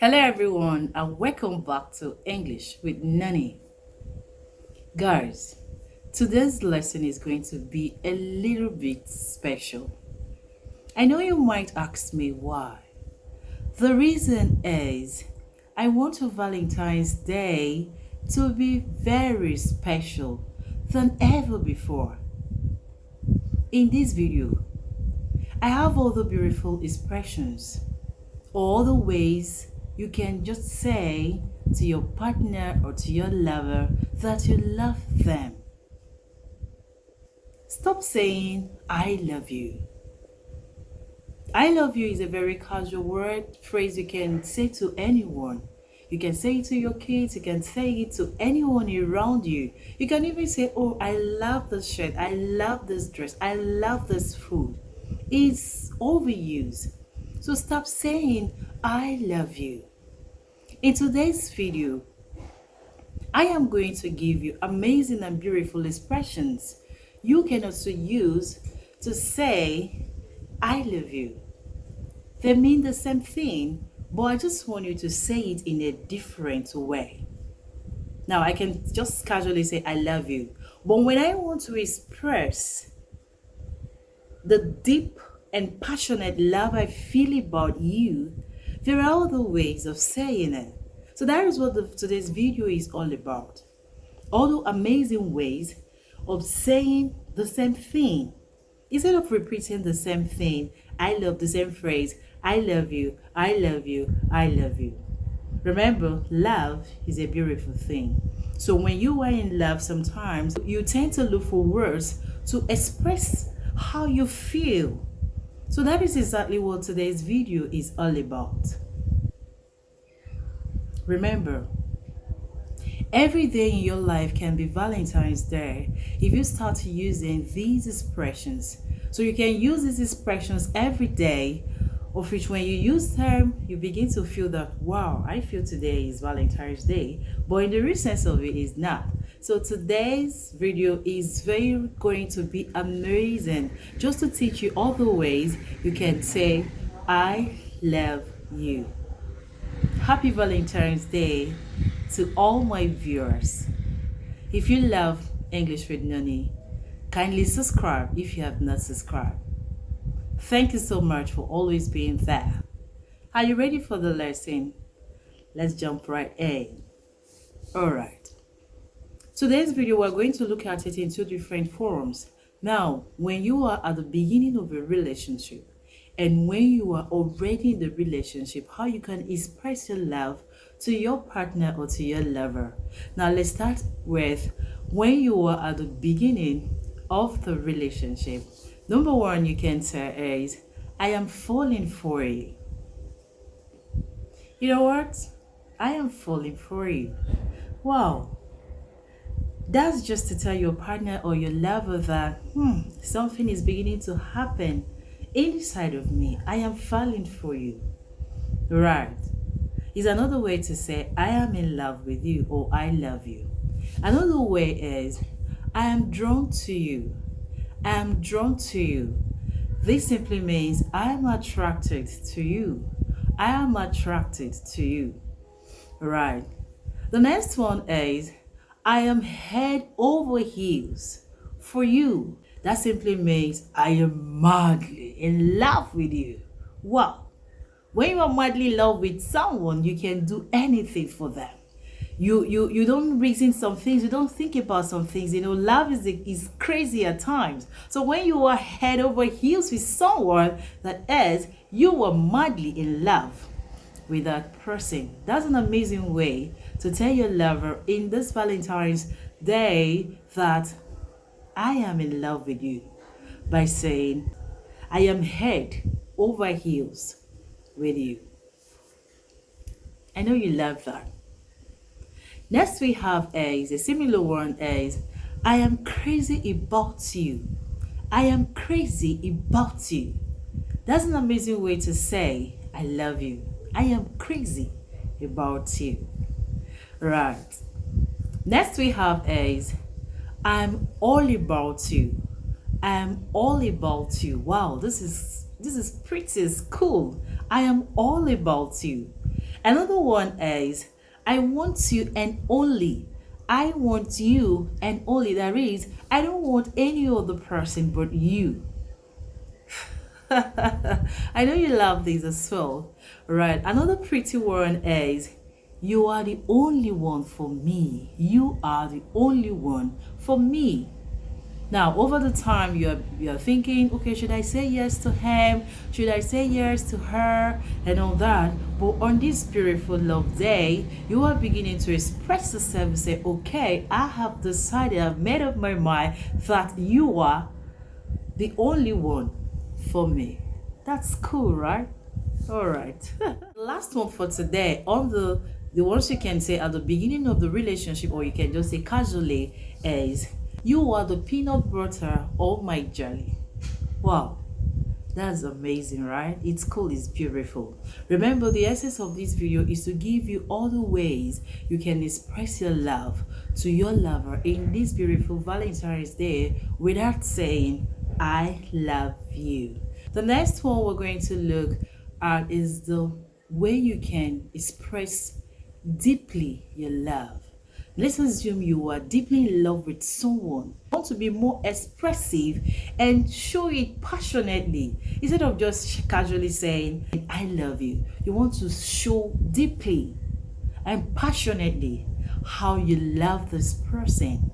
Hello everyone and welcome back to English with Nony. Guys, today's lesson is going to be a little bit special. I know you might ask me why. The reason is I want Valentine's Day to be very special than ever before. In this video, I have all the beautiful expressions, all the ways you can just say to your partner or to your lover that you love them. Stop saying, I love you. I love you is a very casual word, phrase you can say to anyone. You can say it to your kids, you can say it to anyone around you. You can even say, oh, I love this shirt, I love this dress, I love this food. It's overused. So stop saying, I love you. In today's video, I am going to give you amazing and beautiful expressions you can also use to say, I love you. They mean the same thing, but I just want you to say it in a different way. Now, I can just casually say, I love you. But when I want to express the deep and passionate love I feel about you, there are other ways of saying it. So that is what today's video is all about. All the amazing ways of saying the same thing. Instead of repeating the same thing, I love the same phrase, I love you, I love you, I love you. Remember, love is a beautiful thing. So when you are in love, sometimes you tend to look for words to express how you feel. So that is exactly what today's video is all about. Remember, every day in your life can be Valentine's Day if you start using these expressions. So you can use these expressions every day, of which when you use them, you begin to feel that, wow, I feel today is Valentine's Day, but in the real sense of it is not. So today's video is going to be amazing, just to teach you all the ways you can say, I love you. Happy Valentine's Day to all my viewers. If you love English with Nony, kindly subscribe if you have not subscribed. Thank you so much for always being there. Are you ready for the lesson? Let's jump right in. Alright. Today's video, we're going to look at it in two different forms. Now, when you are at the beginning of a relationship and when you are already in the relationship, how you can express your love to your partner or to your lover. Now, let's start with when you are at the beginning of the relationship. Number one, you can say is, I am falling for you. You know what? I am falling for you. Wow. That's just to tell your partner or your lover that something is beginning to happen inside of me. I am falling for you. Right. Is another way to say I am in love with you or I love you. Another way is I am drawn to you. I am drawn to you. This simply means I am attracted to you. I am attracted to you. Right. The next one is I am head over heels for you. That simply means I am madly in love with you. Wow. When you are madly in love with someone, you can do anything for them. You don't reason some things, you don't think about some things. Love is crazy at times. So when you are head over heels with someone, that is, you are madly in love with that person. That's an amazing way to tell your lover in this Valentine's Day that I am in love with you, by saying I am head over heels with you. I know you love that. Next we have a similar one is I am crazy about you. I am crazy about you. That's an amazing way to say I love you. I am crazy about you. Right. Next we have is I'm all about you. I'm all about you. Wow, this is pretty cool. I am all about you. Another one is I want you and only. I want you and only. That is, I don't want any other person but you. I know you love these as well, right? Another pretty one is you are the only one for me. You are the only one for me. Now, over the time, you're thinking, okay, should I say yes to him? Should I say yes to her? And all that. But on this beautiful love day, you are beginning to express yourself and say, okay, I have decided, I've made up my mind that you are the only one for me. That's cool, right? All right. Last one for today on the ones you can say at the beginning of the relationship, or you can just say casually, is you are the peanut butter of my jelly. Wow. That's amazing, right? It's cool, it's beautiful. Remember, the essence of this video is to give you all the ways you can express your love to your lover in this beautiful Valentine's Day without saying, I love you. The next one we're going to look at is the way you can express deeply your love. Let's assume you are deeply in love with someone. You want to be more expressive and show it passionately instead of just casually saying, I love you. You want to show deeply and passionately how you love this person.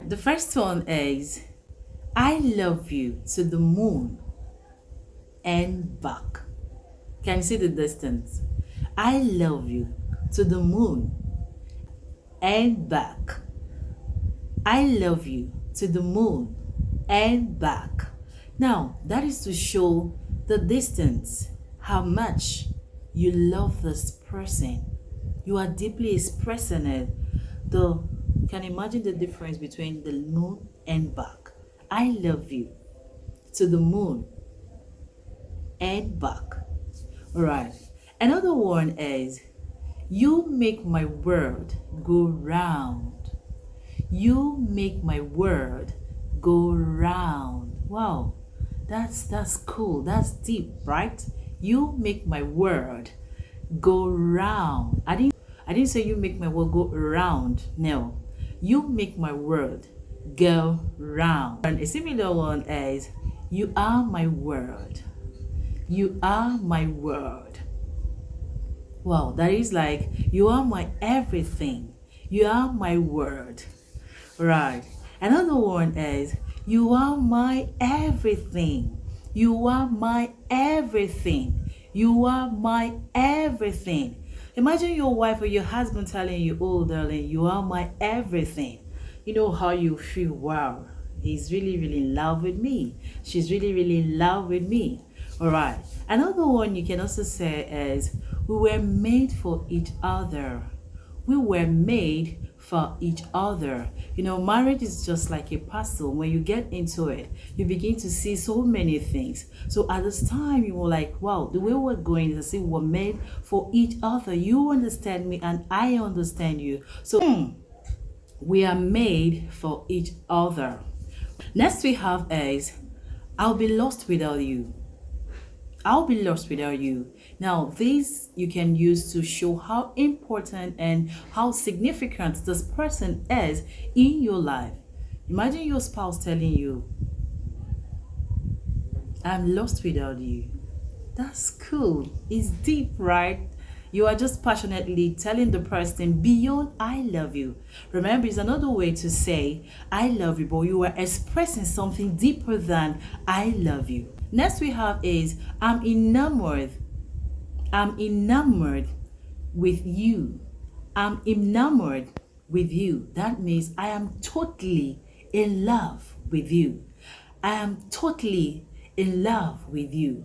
The first one is, I love you to the moon and back. Can you see the distance? I love you to the moon and back. I love you to the moon and back. Now, that is to show the distance, how much you love this person. You are deeply expressing it. You can imagine the difference between the moon and back. I love you to the moon and back. All right. Another one is, you make my world go round. You make my world go round. Wow, that's cool. That's deep, right? You make my world go round. I didn't say you make my world go around. No, you make my world go round. And a similar one is, you are my world. You are my world. Wow, that is like, you are my everything. You are my word. Right. Another one is, you are my everything. You are my everything. You are my everything. Imagine your wife or your husband telling you, oh, darling, you are my everything. You know how you feel, wow, he's really, really in love with me. She's really, really in love with me. All right. Another one you can also say is, we were made for each other. We were made for each other. You know, marriage is just like a puzzle. When you get into it, you begin to see so many things. So at this time, you were like, wow, the way we're going is as if we're made for each other. You understand me and I understand you. So we are made for each other. Next we have is, I'll be lost without you. I'll be lost without you. Now, this you can use to show how important and how significant this person is in your life. Imagine your spouse telling you, I'm lost without you. That's cool. It's deep, right? You are just passionately telling the person beyond I love you. Remember, it's another way to say I love you, but you are expressing something deeper than I love you. Next we have is, I'm enamored. I'm enamored with you. I'm enamored with you. That means I am totally in love with you. I am totally in love with you.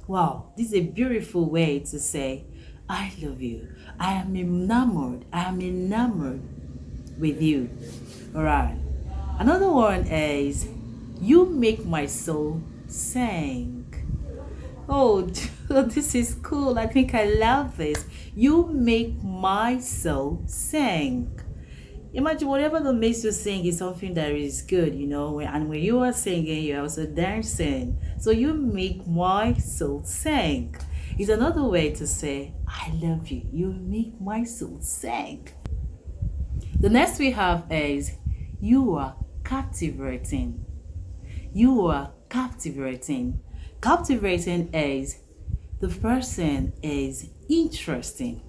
Wow, this is a beautiful way to say I love you. I am enamored. I am enamored with you. All right. Another one is, you make my soul sing. Oh, this is cool. I think I love this. You make my soul sing. Imagine whatever that makes you sing is something that is good, you know, and when you are singing, you're also dancing. So you make my soul sing. is another way to say, I love you. You make my soul sing. The next we have is, you are captivating. You are captivating. Captivating is, the person is interesting.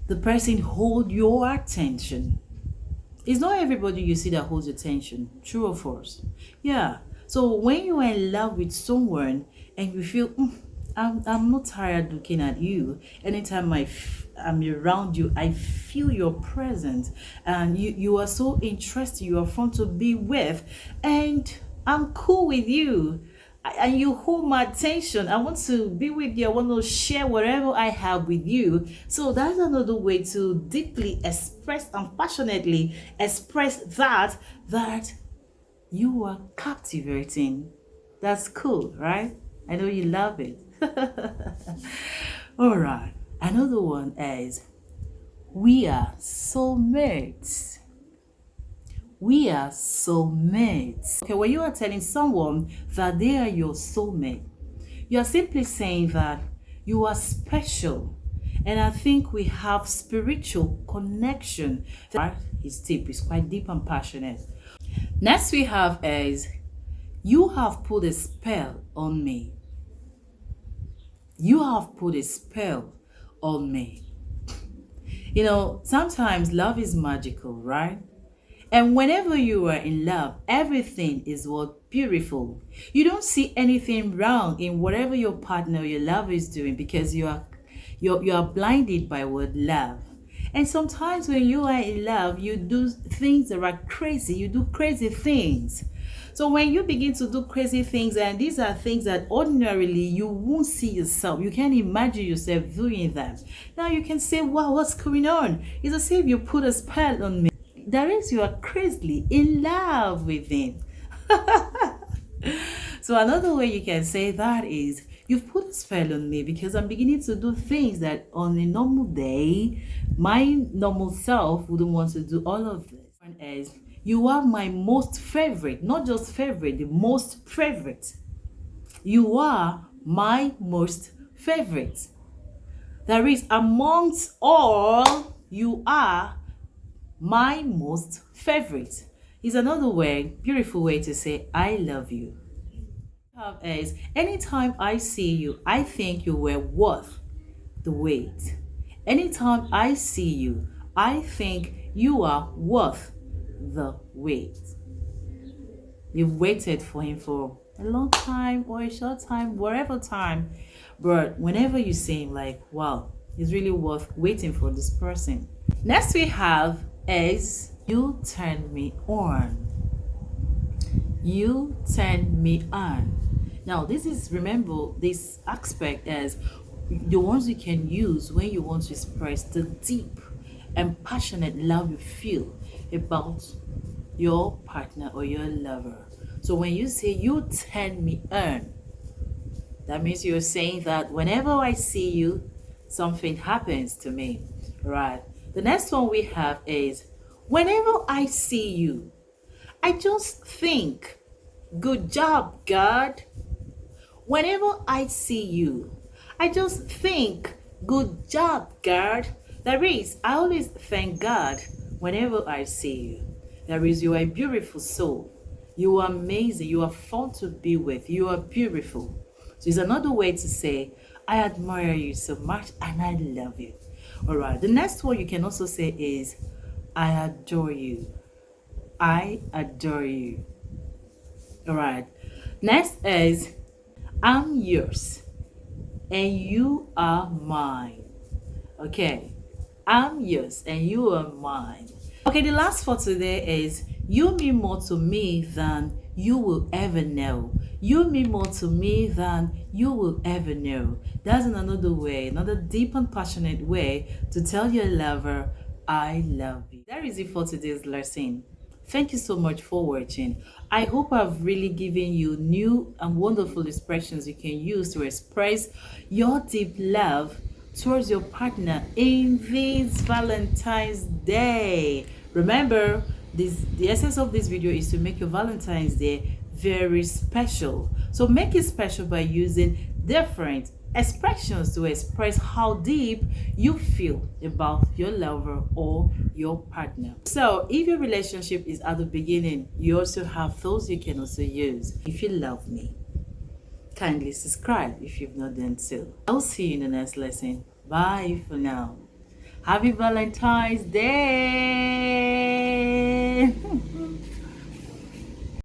The person hold your attention. It's not everybody you see that holds your attention. True or false? Yeah. So when you are in love with someone and you feel, I'm not tired looking at you. Anytime I'm around you, I feel your presence, and you are so interested. You are fun to be with, and I'm cool with you. And you hold my attention. I want to be with you. I want to share whatever I have with you. So that's another way to deeply express and passionately express that you are captivating. That's cool, right? I know you love it. All right. Another one is, we are soulmates. We are soulmates. Okay, when you are telling someone that they are your soulmate, you are simply saying that you are special. And I think we have spiritual connection. His tip is quite deep and passionate. Next we have is, you have put a spell on me. You have put a spell on me. You know, sometimes love is magical, right? And whenever you are in love, everything is what beautiful. You don't see anything wrong in whatever your partner or your lover is doing, because you are blinded by what love. And sometimes when you are in love, you do things that are crazy. You do crazy things. So when you begin to do crazy things, and these are things that ordinarily you won't see yourself, you can't imagine yourself doing them. Now you can say, wow, what's going on? It's as if you put a spell on me. That is, you are crazily in love with him. So another way you can say that is, you've put a spell on me, because I'm beginning to do things that on a normal day, my normal self wouldn't want to do all of this. And as, you are my most favorite, not just favorite, the most favorite. You are my most favorite. That is, amongst all, you are my most favorite. Is another way, beautiful way to say I love you. Is, anytime I see you, I think you were worth the wait. Anytime I see you, I think you are worth the wait. You've waited for him for a long time or a short time, whatever time, but whenever you see him, like, wow, it's really worth waiting for this person. Next we have is, you turn me on. You turn me on. Now this is, remember, this aspect as the ones you can use when you want to express the deep and passionate love you feel about your partner or your lover. So when you say you turn me on, that means you're saying that whenever I see you, something happens to me, right? The next one we have is, whenever I see you, I just think, good job, God. Whenever I see you, I just think, good job, God. That is, I always thank God whenever I see you. That is, you are a beautiful soul. You are amazing. You are fun to be with. You are beautiful. So it's another way to say, I admire you so much and I love you. All right. The next one you can also say is, I adore you. I adore you. All right. Next is, I'm yours and you are mine. Okay. I'm yours and you are mine. Okay, the last for today is, you mean more to me than you will ever know. You mean more to me than you will ever know. That's another way, another deep and passionate way to tell your lover, I love you. That is it for today's lesson. Thank you so much for watching. I hope I've really given you new and wonderful expressions you can use to express your deep love towards your partner in this Valentine's Day. Remember, the essence of this video is to make your Valentine's Day very special. So make it special by using different expressions to express how deep you feel about your lover or your partner. So if your relationship is at the beginning, you also have those you can also use. If you love me, kindly subscribe if you've not done so. I'll see you in the next lesson. Bye for now. Happy Valentine's Day!